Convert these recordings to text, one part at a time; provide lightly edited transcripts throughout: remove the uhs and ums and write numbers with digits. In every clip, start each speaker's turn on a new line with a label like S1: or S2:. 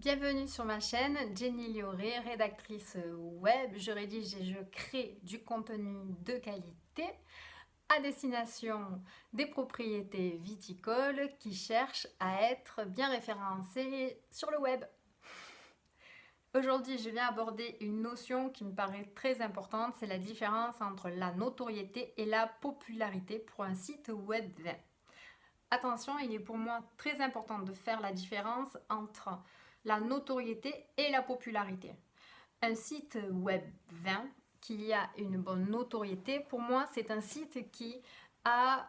S1: Bienvenue sur ma chaîne, Jenny Lioré, rédactrice web. Je rédige et je crée du contenu de qualité à destination des propriétés viticoles qui cherchent à être bien référencées sur le web. Aujourd'hui, je viens aborder une notion qui me paraît très importante, c'est la différence entre la notoriété et la popularité pour un site web 20. Attention, il est pour moi très important de faire la différence entre la notoriété et la popularité. Un site web 20 qui a une bonne notoriété, pour moi, c'est un site qui a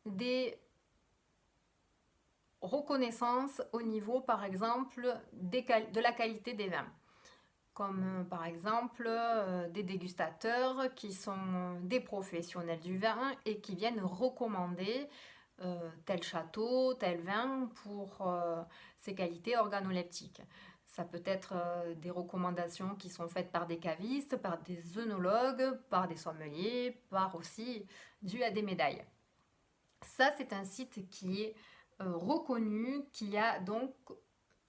S1: des reconnaissances au niveau, par exemple, de la qualité des vins. Comme par exemple des dégustateurs qui sont des professionnels du vin et qui viennent recommander tel château, tel vin pour ses qualités organoleptiques. Ça peut être des recommandations qui sont faites par des cavistes, par des œnologues, par des sommeliers, par aussi dû à des médailles. Ça, c'est un site qui est reconnu, qui a donc,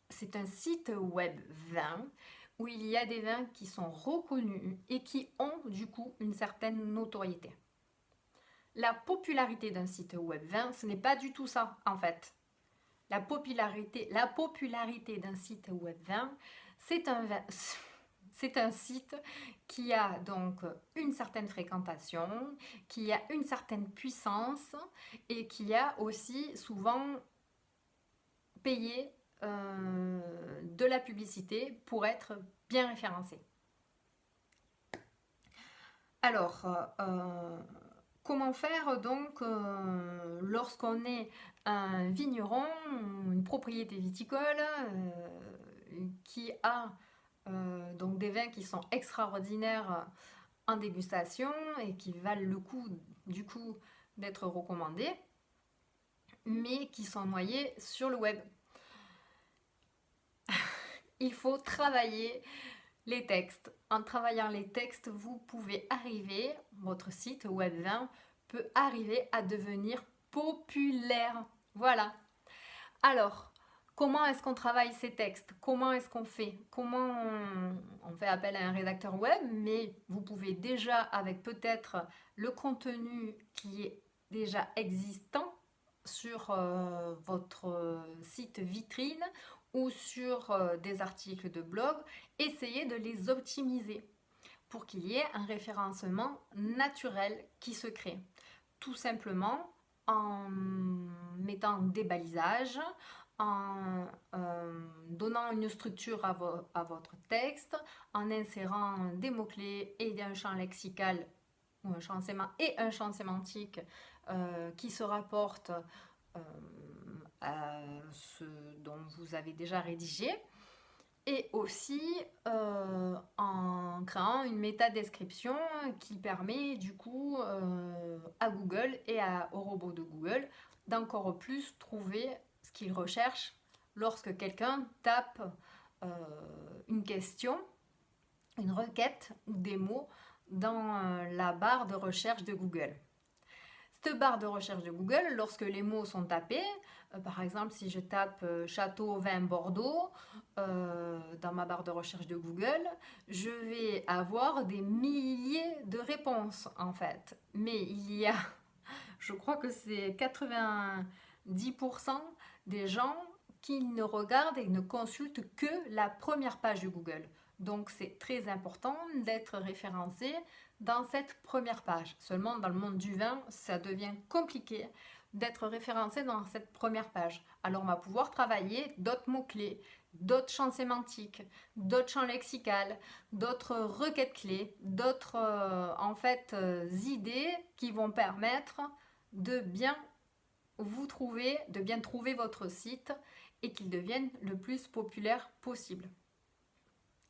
S1: c'est un site web vin où il y a des vins qui sont reconnus et qui ont du coup une certaine notoriété. La popularité d'un site web 20, ce n'est pas du tout ça en fait. La popularité d'un site web 20, c'est un site qui a donc une certaine fréquentation, qui a une certaine puissance et qui a aussi souvent payé de la publicité pour être bien référencé. Alors, comment faire donc lorsqu'on est un vigneron, une propriété viticole qui a donc des vins qui sont extraordinaires en dégustation et qui valent le coup du coup d'être recommandés, mais qui sont noyés sur le web. Il faut travailler les textes. En travaillant les textes, vous pouvez arriver, votre site web 20 peut arriver à devenir populaire. Voilà. Alors, comment est-ce qu'on travaille ces textes? Comment est-ce qu'on fait? Comment on fait appel à un rédacteur web? Mais vous pouvez déjà, avec peut-être le contenu qui est déjà existant sur votre site vitrine ou sur des articles de blog, essayer de les optimiser pour qu'il y ait un référencement naturel qui se crée. Tout simplement en mettant des balisages, en donnant une structure à votre texte, en insérant des mots-clés et un champ lexical ou un champ sémantique qui se rapporte à ce dont vous avez déjà rédigé, et aussi en créant une métadescription qui permet du coup à Google et au robot de Google d'encore plus trouver ce qu'il recherche lorsque quelqu'un tape une question, une requête ou des mots dans la barre de recherche de Google. Cette barre de recherche de Google, lorsque les mots sont tapés, par exemple si je tape château vin Bordeaux dans ma barre de recherche de Google, je vais avoir des milliers de réponses en fait. Mais il y a, je crois que c'est 90% des gens qui ne regardent et ne consultent que la première page de Google. Donc c'est très important d'être référencé dans cette première page. Seulement dans le monde du vin, ça devient compliqué d'être référencé dans cette première page. Alors on va pouvoir travailler d'autres mots-clés, d'autres champs sémantiques, d'autres champs lexicaux, d'autres requêtes clés, d'autres idées qui vont permettre de bien vous trouver, de bien trouver votre site et qu'il devienne le plus populaire possible.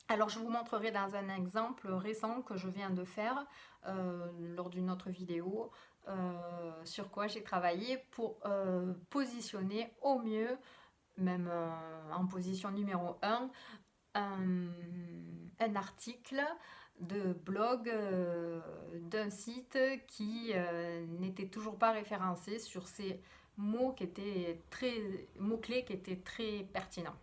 S1: Alors je vous montrerai dans un exemple récent que je viens de faire lors d'une autre vidéo sur quoi j'ai travaillé pour positionner au mieux, même en position numéro 1, un article de blog d'un site qui n'était toujours pas référencé sur ces mots-clés qui étaient très pertinents.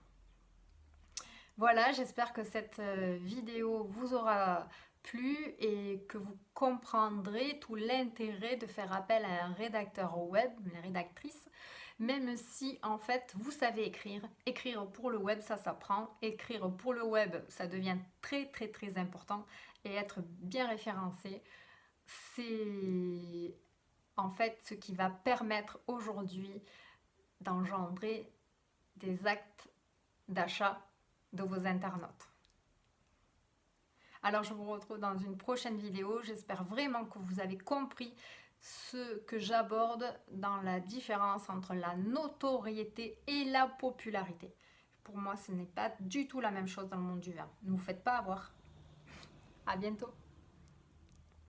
S1: Voilà, j'espère que cette vidéo vous aura plu et que vous comprendrez tout l'intérêt de faire appel à un rédacteur web, une rédactrice, même si en fait vous savez écrire. Écrire pour le web, ça s'apprend. Écrire pour le web, ça devient très très très important. Et être bien référencé, c'est en fait ce qui va permettre aujourd'hui d'engendrer des actes d'achat de vos internautes. Alors je vous retrouve dans une prochaine vidéo. J'espère vraiment que vous avez compris ce que j'aborde dans la différence entre la notoriété et la popularité. Pour moi, ce n'est pas du tout la même chose dans le monde du vin. Ne vous faites pas avoir. À bientôt.